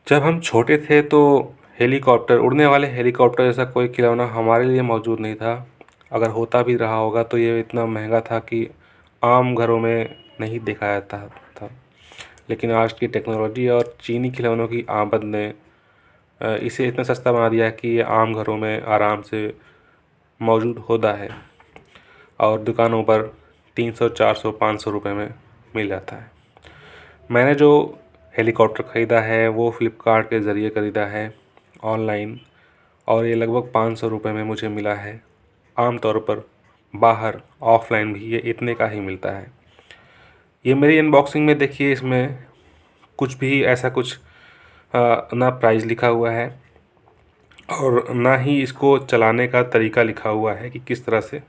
जब हम छोटे थे तो हेलीकॉप्टर उड़ने वाले हेलीकॉप्टर जैसा कोई खिलौना हमारे लिए मौजूद नहीं था। अगर होता भी रहा होगा तो ये इतना महंगा था कि आम घरों में नहीं देखा जाता था। लेकिन आज की टेक्नोलॉजी और चीनी खिलौनों की आमद ने इसे इतना सस्ता बना दिया है कि ये आम घरों में आराम से मौजूद होता है और दुकानों पर 300, 400, 500 रुपये में मिल जाता है। मैंने जो हेलीकॉप्टर ख़रीदा है वो फ़्लिपकार्ट के ज़रिए ख़रीदा है ऑनलाइन, और ये लगभग 500 रुपये में मुझे मिला है। आम तौर पर बाहर ऑफ़लाइन भी ये इतने का ही मिलता है। ये मेरी अनबॉक्सिंग में देखिए, इसमें कुछ भी ऐसा कुछ ना प्राइस लिखा हुआ है और ना ही इसको चलाने का तरीका लिखा हुआ है कि किस तरह से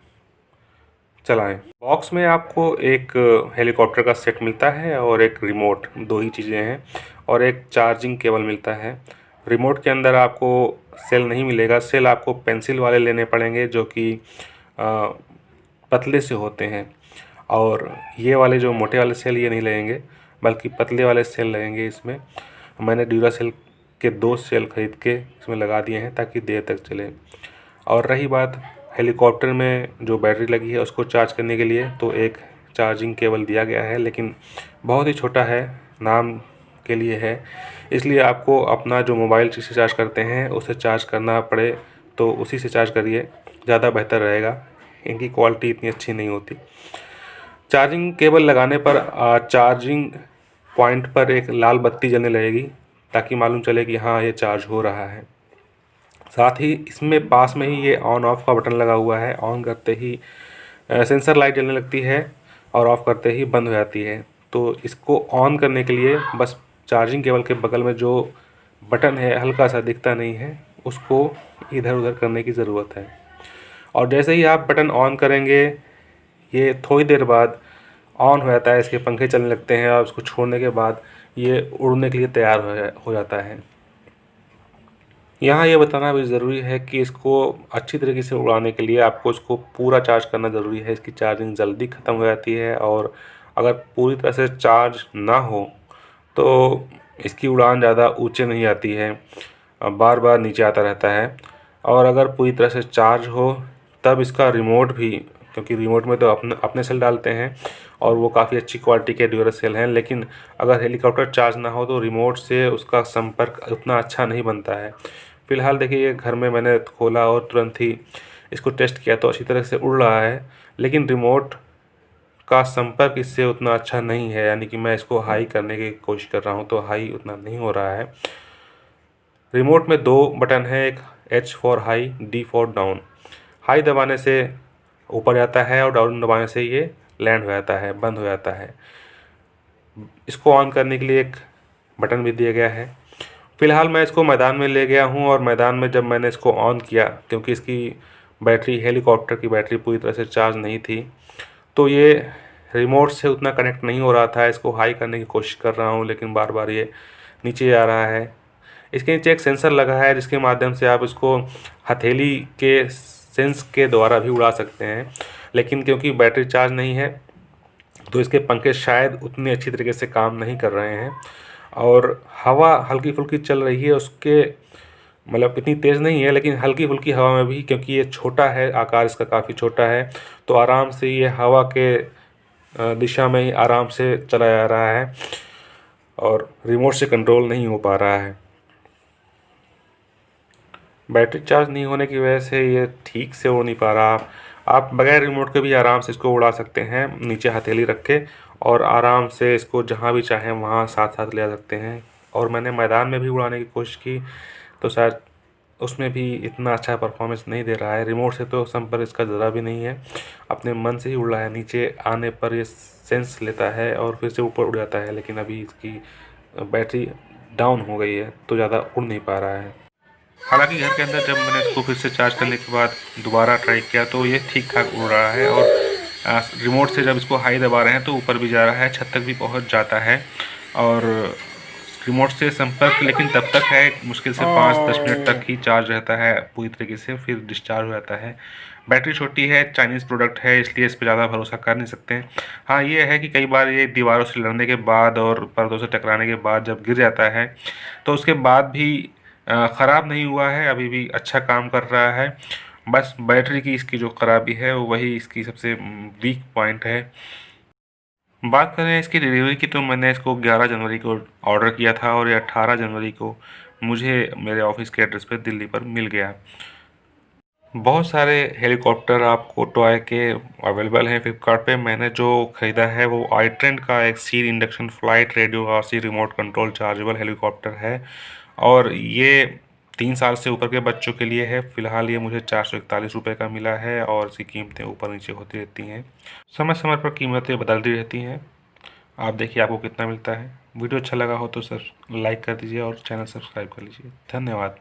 चलाएं। बॉक्स में आपको एक हेलीकॉप्टर का सेट मिलता है और एक रिमोट, दो ही चीज़ें हैं, और एक चार्जिंग केबल मिलता है। रिमोट के अंदर आपको सेल नहीं मिलेगा। सेल आपको पेंसिल वाले लेने पड़ेंगे जो कि पतले से होते हैं, और ये वाले जो मोटे वाले सेल ये नहीं लगेंगे, बल्कि पतले वाले सेल लगेंगे इसमें। मैंने ड्यूरासेल के 2 सेल ख़रीद के इसमें लगा दिए हैं ताकि देर तक चले। और रही बात हेलीकॉप्टर में जो बैटरी लगी है उसको चार्ज करने के लिए, तो एक चार्जिंग केबल दिया गया है, लेकिन बहुत ही छोटा है, नाम के लिए है। इसलिए आपको अपना जो मोबाइल जिससे चार्ज करते हैं उसे चार्ज करना पड़े तो उसी से चार्ज करिए, ज़्यादा बेहतर रहेगा। इनकी क्वालिटी इतनी अच्छी नहीं होती। चार्जिंग केबल लगाने पर चार्जिंग पॉइंट पर एक लाल बत्ती जलने लगेगी ताकि मालूम चले कि हाँ, ये चार्ज हो रहा है। साथ ही इसमें पास में ही ये ऑन ऑफ का बटन लगा हुआ है। ऑन करते ही सेंसर लाइट जलने लगती है और ऑफ़ करते ही बंद हो जाती है। तो इसको ऑन करने के लिए बस चार्जिंग केबल के बगल में जो बटन है हल्का सा दिखता नहीं है, उसको इधर उधर करने की ज़रूरत है। और जैसे ही आप बटन ऑन करेंगे, ये थोड़ी देर बाद ऑन हो जाता है, इसके पंखे चलने लगते हैं और उसको छोड़ने के बाद ये उड़ने के लिए तैयार हो जाता है। यहाँ ये बताना भी ज़रूरी है कि इसको अच्छी तरीके से उड़ाने के लिए आपको इसको पूरा चार्ज करना ज़रूरी है। इसकी चार्जिंग जल्दी ख़त्म हो जाती है, और अगर पूरी तरह से चार्ज ना हो तो इसकी उड़ान ज़्यादा ऊंचे नहीं आती है, बार बार नीचे आता रहता है। और अगर पूरी तरह से चार्ज हो तब इसका रिमोट भी, क्योंकि रिमोट में तो अपने अपने सेल डालते हैं और वो काफ़ी अच्छी क्वालिटी के ड्यूरासेल हैं, लेकिन अगर हेलीकॉप्टर चार्ज ना हो तो रिमोट से उसका संपर्क उतना अच्छा नहीं बनता है। फ़िलहाल देखिए, ये घर में मैंने खोला और तुरंत ही इसको टेस्ट किया तो अच्छी तरह से उड़ रहा है, लेकिन रिमोट का संपर्क इससे उतना अच्छा नहीं है। यानी कि मैं इसको हाई करने की कोशिश कर रहा हूँ तो हाई उतना नहीं हो रहा है। रिमोट में 2 बटन हैं, एक H for high, D for down. High दबाने से ऊपर जाता है और डाउन दबाने से ये लैंड हो जाता है, बंद हो जाता है। इसको ऑन करने के लिए एक बटन भी दिया गया है। फ़िलहाल मैं इसको मैदान में ले गया हूँ, और मैदान में जब मैंने इसको ऑन किया, क्योंकि इसकी बैटरी, हेलीकॉप्टर की बैटरी पूरी तरह से चार्ज नहीं थी, तो ये रिमोट से उतना कनेक्ट नहीं हो रहा था। इसको हाई करने की कोशिश कर रहा हूँ लेकिन बार बार ये नीचे आ रहा है। इसके नीचे एक सेंसर लगा है जिसके माध्यम से आप इसको हथेली के सेंस के द्वारा भी उड़ा सकते हैं, लेकिन क्योंकि बैटरी चार्ज नहीं है तो इसके पंखे शायद उतनी अच्छी तरीके से काम नहीं कर रहे हैं, और हवा हल्की फुल्की चल रही है उसके, मतलब इतनी तेज़ नहीं है लेकिन हल्की फुल्की हवा में भी, क्योंकि ये छोटा है, आकार इसका काफ़ी छोटा है, तो आराम से ये हवा के दिशा में ही आराम से चला जा रहा है और रिमोट से कंट्रोल नहीं हो पा रहा है। बैटरी चार्ज नहीं होने की वजह से ये ठीक से उड़ नहीं पा रहा। आप बगैर रिमोट के भी आराम से इसको उड़ा सकते हैं, नीचे हथेली रख के, और आराम से इसको जहाँ भी चाहें वहाँ साथ साथ ले जा सकते हैं। और मैंने मैदान में भी उड़ाने की कोशिश की तो शायद उसमें भी इतना अच्छा परफॉर्मेंस नहीं दे रहा है। रिमोट से तो संपर्क इसका ज़रा भी नहीं है, अपने मन से ही उड़ रहा है। नीचे आने पर ये सेंस लेता है और फिर से ऊपर उड़ जाता है, लेकिन अभी इसकी बैटरी डाउन हो गई है तो ज़्यादा उड़ नहीं पा रहा है। हालांकि घर के अंदर जब मैंने इसको फिर से चार्ज करने के बाद दोबारा ट्राई किया तो ये ठीक ठाक उड़ रहा है, और रिमोट से जब इसको हाई दबा रहे हैं तो ऊपर भी जा रहा है, छत तक भी पहुंच जाता है, और रिमोट से संपर्क लेकिन तब तक है, मुश्किल से 5-10 मिनट तक ही चार्ज रहता है पूरी तरीके से, फिर डिस्चार्ज हो जाता है। बैटरी छोटी है, चाइनीज़ प्रोडक्ट है, इसलिए इस पे ज़्यादा भरोसा कर नहीं सकते हैं। हाँ, ये है कि कई बार ये दीवारों से लड़ने के बाद और पर्दों से टकराने के बाद जब गिर जाता है, तो उसके बाद भी ख़राब नहीं हुआ है, अभी भी अच्छा काम कर रहा है। बस बैटरी की इसकी जो ख़राबी है वही इसकी सबसे वीक पॉइंट है। बात करें इसकी डिलीवरी की, तो मैंने इसको 11 जनवरी को ऑर्डर किया था और ये 18 जनवरी को मुझे मेरे ऑफिस के एड्रेस पे दिल्ली पर मिल गया। बहुत सारे हेलीकॉप्टर आपको टॉय के अवेलेबल हैं फ्लिपकार्ट पे। मैंने जो ख़रीदा है वो आई ट्रेंड का एक seed induction flight radio RC remote control chargeable helicopter है और ये 3 साल से ऊपर के बच्चों के लिए है। फ़िलहाल ये मुझे 441 रुपये का मिला है और इसकी कीमतें ऊपर नीचे होती रहती हैं, समय समय पर कीमतें बदलती रहती हैं। आप देखिए आपको कितना मिलता है। वीडियो अच्छा लगा हो तो सर लाइक कर दीजिए और चैनल सब्सक्राइब कर लीजिए। धन्यवाद।